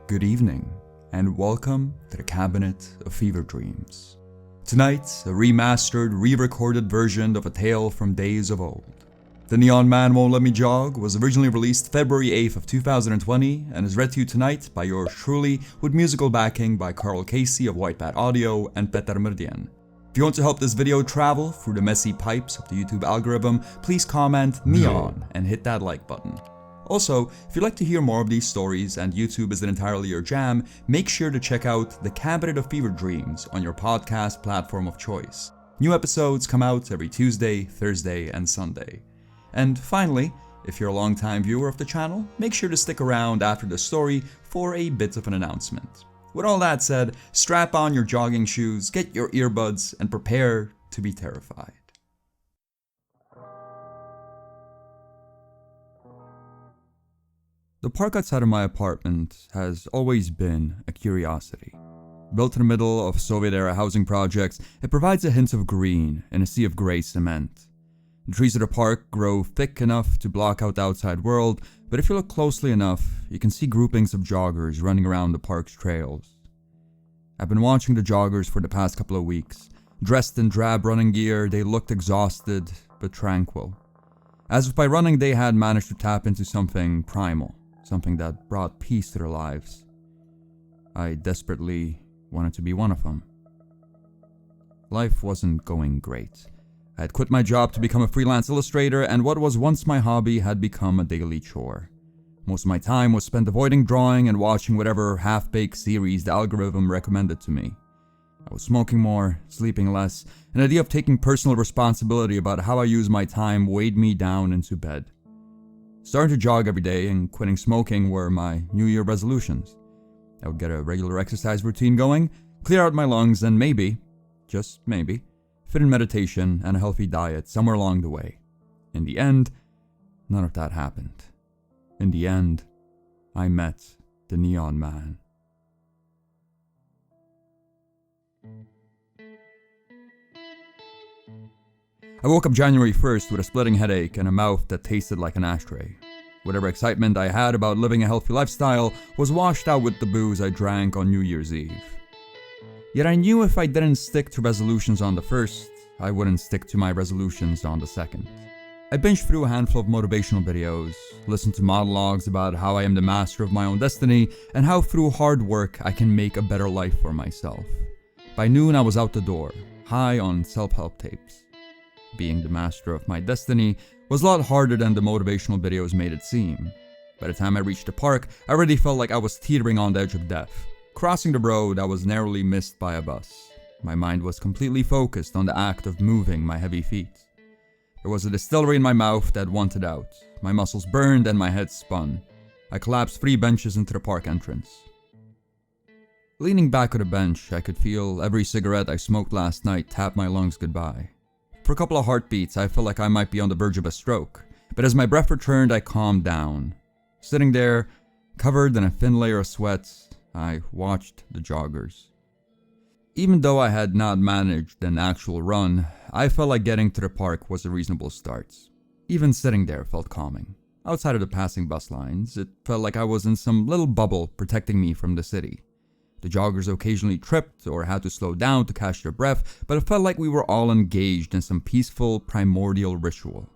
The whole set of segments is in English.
Good evening, and welcome to the Cabinet of Fever Dreams. Tonight, a remastered, re-recorded version of A Tale from Days of Old. The Neon Man Won't Let Me Jog was originally released February 8th of 2020 and is read to you tonight by yours truly with musical backing by Carl Casey of White Bat Audio and Peter Meridian. If you want to help this video travel through the messy pipes of the YouTube algorithm, please comment Neon and hit that like button. Also, if you'd like to hear more of these stories and YouTube isn't entirely your jam, make sure to check out The Cabinet of Fever Dreams on your podcast platform of choice. New episodes come out every Tuesday, Thursday, and Sunday. And finally, if you're a longtime viewer of the channel, make sure to stick around after the story for a bit of an announcement. With all that said, strap on your jogging shoes, get your earbuds, and prepare to be terrified. The park outside of my apartment has always been a curiosity. Built in the middle of Soviet-era housing projects, it provides a hint of green in a sea of grey cement. The trees of the park grow thick enough to block out the outside world, but if you look closely enough, you can see groupings of joggers running around the park's trails. I've been watching the joggers for the past couple of weeks. Dressed in drab running gear, they looked exhausted but tranquil. As if by running they had managed to tap into something primal. Something that brought peace to their lives. I desperately wanted to be one of them. Life wasn't going great. I had quit my job to become a freelance illustrator, and what was once my hobby had become a daily chore. Most of my time was spent avoiding drawing and watching whatever half-baked series the algorithm recommended to me. I was smoking more, sleeping less, and the idea of taking personal responsibility about how I use my time weighed me down into bed. Starting to jog every day and quitting smoking were my New Year resolutions. I would get a regular exercise routine going, clear out my lungs, and maybe, just maybe, fit in meditation and a healthy diet somewhere along the way. In the end, none of that happened. In the end, I met the Neon Man. I woke up January 1st with a splitting headache and a mouth that tasted like an ashtray. Whatever excitement I had about living a healthy lifestyle was washed out with the booze I drank on New Year's Eve. Yet I knew if I didn't stick to resolutions on the 1st, I wouldn't stick to my resolutions on the 2nd. I binged through a handful of motivational videos, listened to monologues about how I am the master of my own destiny, and how through hard work I can make a better life for myself. By noon I was out the door, high on self-help tapes. Being the master of my destiny was a lot harder than the motivational videos made it seem. By the time I reached the park, I already felt like I was teetering on the edge of death. Crossing the road, I was narrowly missed by a bus. My mind was completely focused on the act of moving my heavy feet. There was a distillery in my mouth that wanted out. My muscles burned and my head spun. I collapsed 3 benches into the park entrance. Leaning back on a bench, I could feel every cigarette I smoked last night tap my lungs goodbye. For a couple of heartbeats, I felt like I might be on the verge of a stroke, but as my breath returned, I calmed down. Sitting there, covered in a thin layer of sweat, I watched the joggers. Even though I had not managed an actual run, I felt like getting to the park was a reasonable start. Even sitting there felt calming. Outside of the passing bus lines, it felt like I was in some little bubble protecting me from the city. The joggers occasionally tripped or had to slow down to catch their breath, but it felt like we were all engaged in some peaceful, primordial ritual.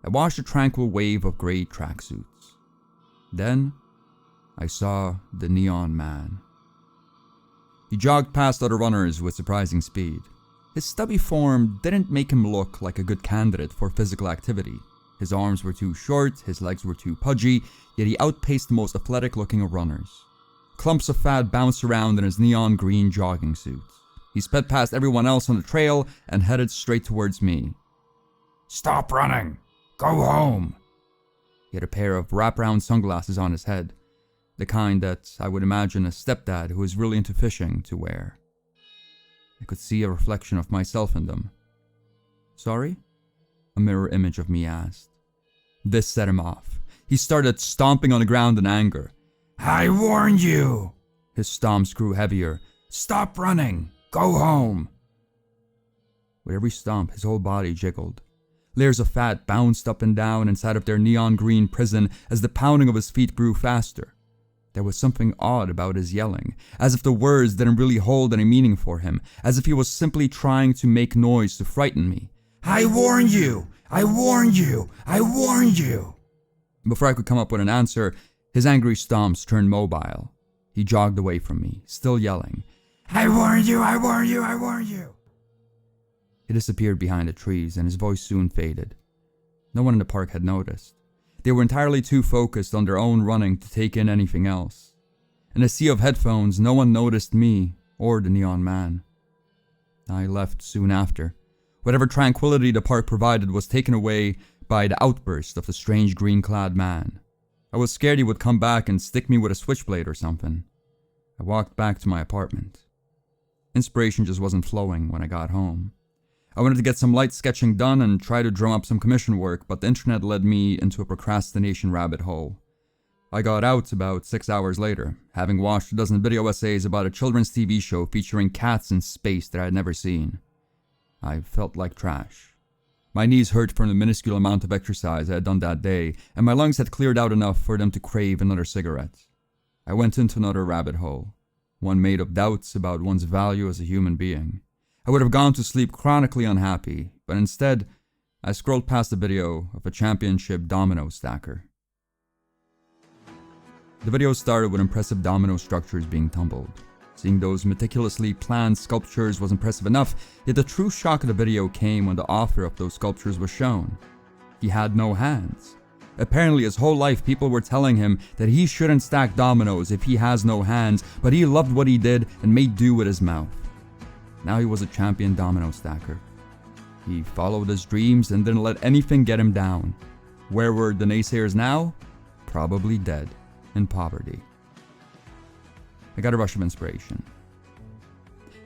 I watched a tranquil wave of gray tracksuits. Then, I saw the Neon Man. He jogged past other runners with surprising speed. His stubby form didn't make him look like a good candidate for physical activity. His arms were too short, his legs were too pudgy, yet he outpaced the most athletic-looking of runners. Clumps of fat bounced around in his neon green jogging suit. He sped past everyone else on the trail and headed straight towards me. "Stop running! Go home!" He had a pair of wraparound sunglasses on his head, the kind that I would imagine a stepdad who is really into fishing to wear. I could see a reflection of myself in them. "Sorry?" a mirror image of me asked. This set him off. He started stomping on the ground in anger. "I warned you!" His stomps grew heavier. "Stop running! Go home!" With every stomp, his whole body jiggled. Layers of fat bounced up and down inside of their neon green prison as the pounding of his feet grew faster. There was something odd about his yelling, as if the words didn't really hold any meaning for him, as if he was simply trying to make noise to frighten me. "I warned you! I warned you! I warned you!" Before I could come up with an answer, his angry stomps turned mobile. He jogged away from me, still yelling, "I warned you! I warned you! I warned you!" He disappeared behind the trees and his voice soon faded. No one in the park had noticed. They were entirely too focused on their own running to take in anything else. In a sea of headphones, no one noticed me or the neon man. I left soon after. Whatever tranquility the park provided was taken away by the outburst of the strange green-clad man. I was scared he would come back and stick me with a switchblade or something. I walked back to my apartment. Inspiration just wasn't flowing when I got home. I wanted to get some light sketching done and try to drum up some commission work, but the internet led me into a procrastination rabbit hole. I got out about 6 hours later, having watched a dozen video essays about a children's TV show featuring cats in space that I had never seen. I felt like trash. My knees hurt from the minuscule amount of exercise I had done that day, and my lungs had cleared out enough for them to crave another cigarette. I went into another rabbit hole, one made of doubts about one's value as a human being. I would have gone to sleep chronically unhappy, but instead, I scrolled past a video of a championship domino stacker. The video started with impressive domino structures being tumbled. Seeing those meticulously planned sculptures was impressive enough, yet the true shock of the video came when the author of those sculptures was shown. He had no hands. Apparently his whole life people were telling him that he shouldn't stack dominoes if he has no hands, but he loved what he did and made do with his mouth. Now he was a champion domino stacker. He followed his dreams and didn't let anything get him down. Where were the naysayers now? Probably dead, in poverty. I got a rush of inspiration.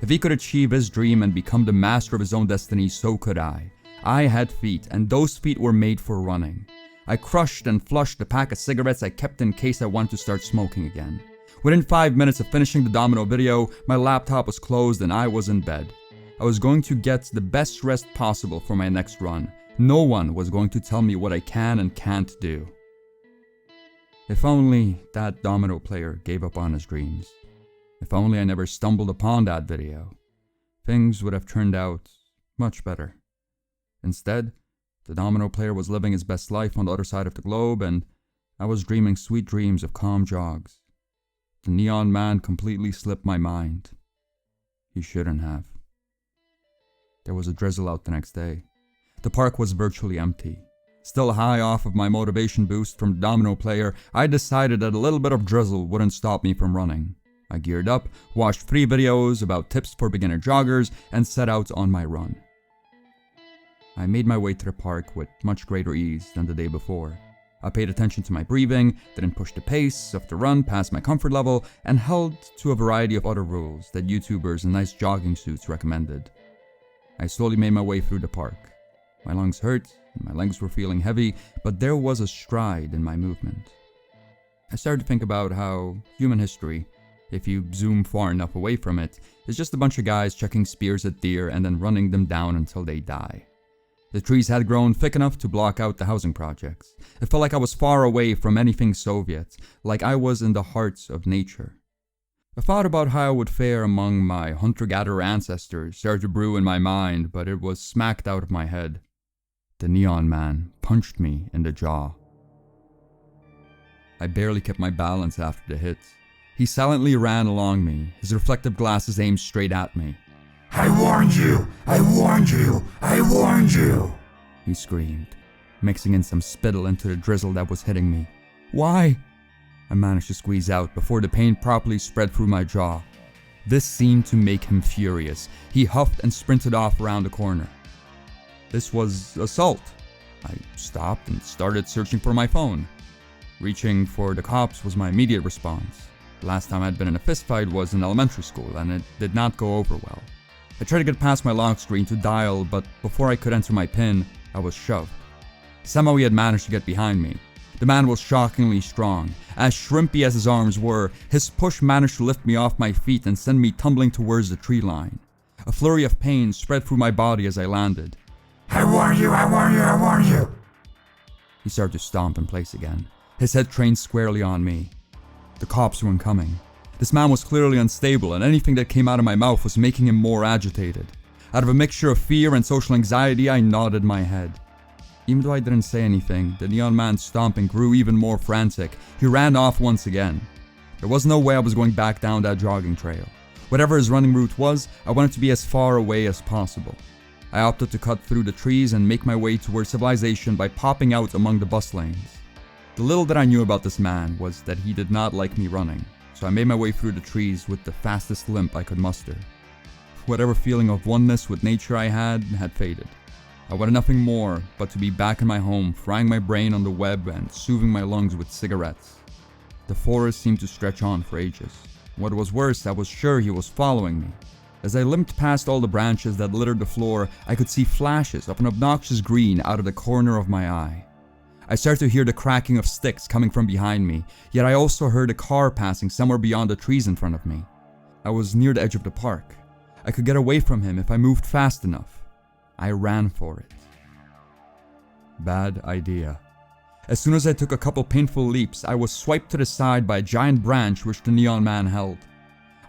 If he could achieve his dream and become the master of his own destiny, so could I. I had feet, and those feet were made for running. I crushed and flushed the pack of cigarettes I kept in case I wanted to start smoking again. Within 5 minutes of finishing the domino video, my laptop was closed and I was in bed. I was going to get the best rest possible for my next run. No one was going to tell me what I can and can't do. If only that domino player gave up on his dreams. If only I never stumbled upon that video. Things would have turned out much better. Instead, the domino player was living his best life on the other side of the globe, and I was dreaming sweet dreams of calm jogs. The neon man completely slipped my mind. He shouldn't have. There was a drizzle out the next day. The park was virtually empty. Still high off of my motivation boost from the domino player, I decided that a little bit of drizzle wouldn't stop me from running. I geared up, watched 3 videos about tips for beginner joggers, and set out on my run. I made my way to the park with much greater ease than the day before. I paid attention to my breathing, didn't push the pace of the run past my comfort level, and held to a variety of other rules that YouTubers in nice jogging suits recommended. I slowly made my way through the park. My lungs hurt, and my legs were feeling heavy, but there was a stride in my movement. I started to think about how human history, if you zoom far enough away from it, is just a bunch of guys chucking spears at deer and then running them down until they die. The trees had grown thick enough to block out the housing projects. It felt like I was far away from anything Soviet, like I was in the heart of nature. I thought about how I would fare among my hunter-gatherer ancestors started to brew in my mind, but it was smacked out of my head. The neon man punched me in the jaw. I barely kept my balance after the hit. He silently ran along me, his reflective glasses aimed straight at me. "I warned you! I warned you! I warned you!" he screamed, mixing in some spittle into the drizzle that was hitting me. "Why?" I managed to squeeze out before the pain properly spread through my jaw. This seemed to make him furious. He huffed and sprinted off around the corner. This was assault. I stopped and started searching for my phone. Reaching for the cops was my immediate response. The last time I'd been in a fistfight was in elementary school, and it did not go over well. I tried to get past my lock screen to dial, but before I could enter my PIN, I was shoved. Somehow he had managed to get behind me. The man was shockingly strong. As shrimpy as his arms were, his push managed to lift me off my feet and send me tumbling towards the tree line. A flurry of pain spread through my body as I landed. "I warn you, I warn you, I warn you!" He started to stomp in place again, his head trained squarely on me. The cops weren't coming. This man was clearly unstable, and anything that came out of my mouth was making him more agitated. Out of a mixture of fear and social anxiety, I nodded my head. Even though I didn't say anything, the neon man's stomping grew even more frantic. He ran off once again. There was no way I was going back down that jogging trail. Whatever his running route was, I wanted to be as far away as possible. I opted to cut through the trees and make my way towards civilization by popping out among the bus lanes. The little that I knew about this man was that he did not like me running, so I made my way through the trees with the fastest limp I could muster. Whatever feeling of oneness with nature I had faded. I wanted nothing more but to be back in my home, frying my brain on the web and soothing my lungs with cigarettes. The forest seemed to stretch on for ages. What was worse, I was sure he was following me. As I limped past all the branches that littered the floor, I could see flashes of an obnoxious green out of the corner of my eye. I started to hear the cracking of sticks coming from behind me, yet I also heard a car passing somewhere beyond the trees in front of me. I was near the edge of the park. I could get away from him if I moved fast enough. I ran for it. Bad idea. As soon as I took a couple painful leaps, I was swiped to the side by a giant branch which the neon man held.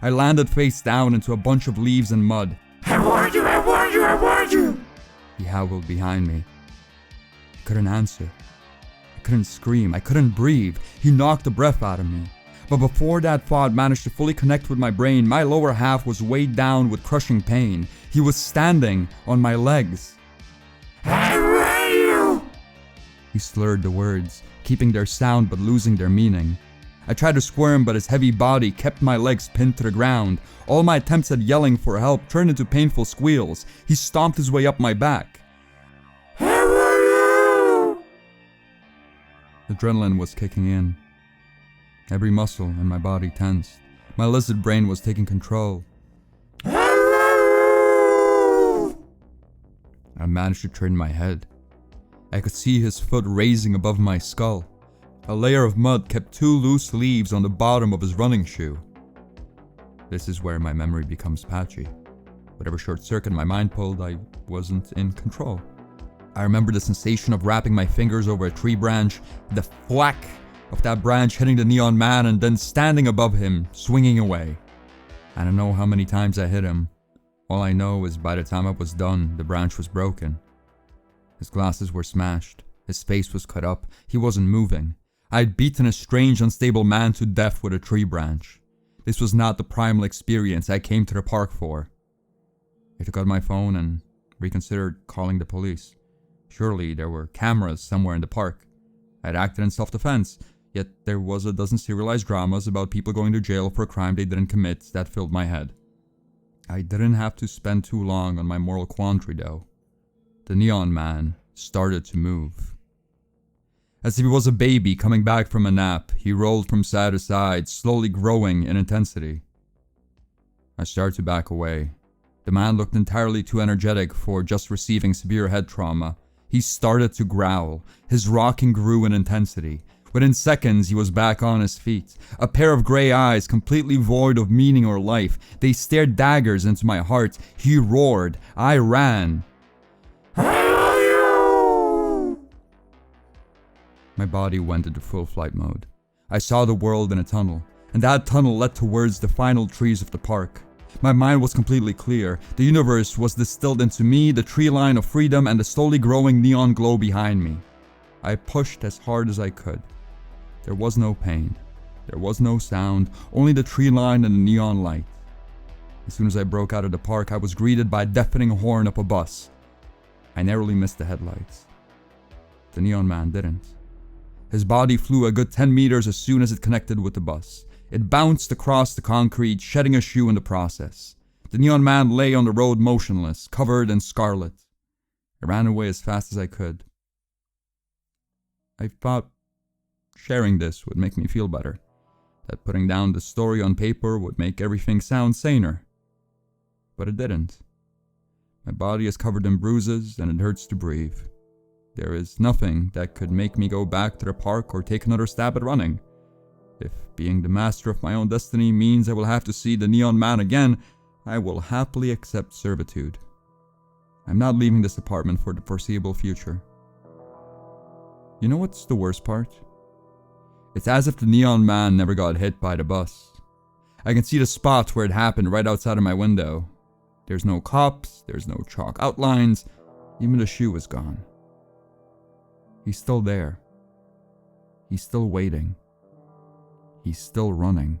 I landed face down into a bunch of leaves and mud. "I warned you, I warned you, I warned you!" he howled behind me. I couldn't answer. I couldn't scream. I couldn't breathe. He knocked the breath out of me. But before that thought managed to fully connect with my brain, my lower half was weighed down with crushing pain. He was standing on my legs. "I want you!" He slurred the words, keeping their sound but losing their meaning. I tried to squirm, but his heavy body kept my legs pinned to the ground. All my attempts at yelling for help turned into painful squeals. He stomped his way up my back. Adrenaline was kicking in. Every muscle in my body tensed. My lizard brain was taking control. I managed to turn my head. I could see his foot raising above my skull. A layer of mud kept 2 loose leaves on the bottom of his running shoe. This is where my memory becomes patchy. Whatever short circuit my mind pulled, I wasn't in control. I remember the sensation of wrapping my fingers over a tree branch, the thwack of that branch hitting the neon man, and then standing above him, swinging away. I don't know how many times I hit him. All I know is by the time I was done, the branch was broken. His glasses were smashed. His face was cut up. He wasn't moving. I had beaten a strange, unstable man to death with a tree branch. This was not the primal experience I came to the park for. I took out my phone and reconsidered calling the police. Surely there were cameras somewhere in the park. I had acted in self-defense, yet there was a dozen serialized dramas about people going to jail for a crime they didn't commit that filled my head. I didn't have to spend too long on my moral quandary though. The neon man started to move. As if he was a baby coming back from a nap, he rolled from side to side, slowly growing in intensity. I started to back away. The man looked entirely too energetic for just receiving severe head trauma. He started to growl. His rocking grew in intensity. Within seconds, he was back on his feet. A pair of gray eyes, completely void of meaning or life. They stared daggers into my heart. He roared. I ran. My body went into full flight mode. I saw the world in a tunnel, and that tunnel led towards the final trees of the park. My mind was completely clear. The universe was distilled into me, the tree line of freedom, and the slowly growing neon glow behind me. I pushed as hard as I could. There was no pain. There was no sound, only the tree line and the neon light. As soon as I broke out of the park, I was greeted by a deafening horn of a bus. I narrowly missed the headlights. The neon man didn't. His body flew a good 10 meters as soon as it connected with the bus. It bounced across the concrete, shedding a shoe in the process. The neon man lay on the road motionless, covered in scarlet. I ran away as fast as I could. I thought sharing this would make me feel better, that putting down the story on paper would make everything sound saner. But it didn't. My body is covered in bruises and it hurts to breathe. There is nothing that could make me go back to the park or take another stab at running. If being the master of my own destiny means I will have to see the neon man again, I will happily accept servitude. I'm not leaving this apartment for the foreseeable future. You know what's the worst part? It's as if the neon man never got hit by the bus. I can see the spot where it happened right outside of my window. There's no cops, there's no chalk outlines, even the shoe is gone. He's still there. He's still waiting. He's still running.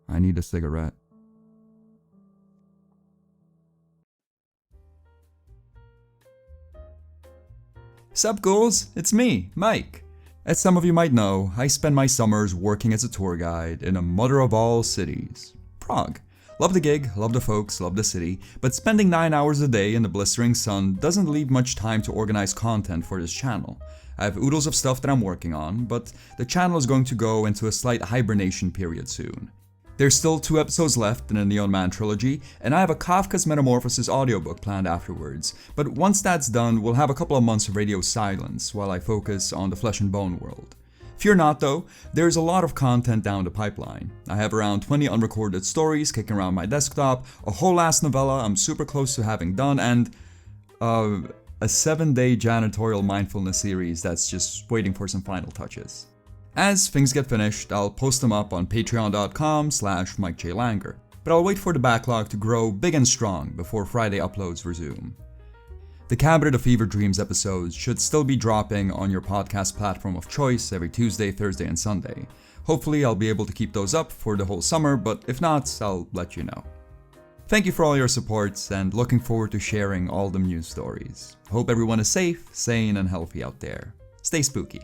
I need a cigarette. Sup ghouls, it's me, Mike. As some of you might know, I spend my summers working as a tour guide in a mother of all cities, Prague. Love the gig, love the folks, love the city, but spending 9 hours a day in the blistering sun doesn't leave much time to organize content for this channel. I have oodles of stuff that I'm working on, but the channel is going to go into a slight hibernation period soon. There's still 2 episodes left in the Neon Man trilogy, and I have a Kafka's Metamorphosis audiobook planned afterwards, but once that's done, we'll have a couple of months of radio silence while I focus on the Flesh and Bone world. Fear not though, there's a lot of content down the pipeline. I have around 20 unrecorded stories kicking around my desktop, a whole last novella I'm super close to having done, and a 7-day janitorial mindfulness series that's just waiting for some final touches. As things get finished, I'll post them up on patreon.com/MikeJLanger, but I'll wait for the backlog to grow big and strong before Friday uploads resume. The Cabinet of Fever Dreams episodes should still be dropping on your podcast platform of choice every Tuesday, Thursday, and Sunday. Hopefully I'll be able to keep those up for the whole summer, but if not, I'll let you know. Thank you for all your support, and looking forward to sharing all the news stories. Hope everyone is safe, sane, and healthy out there. Stay spooky.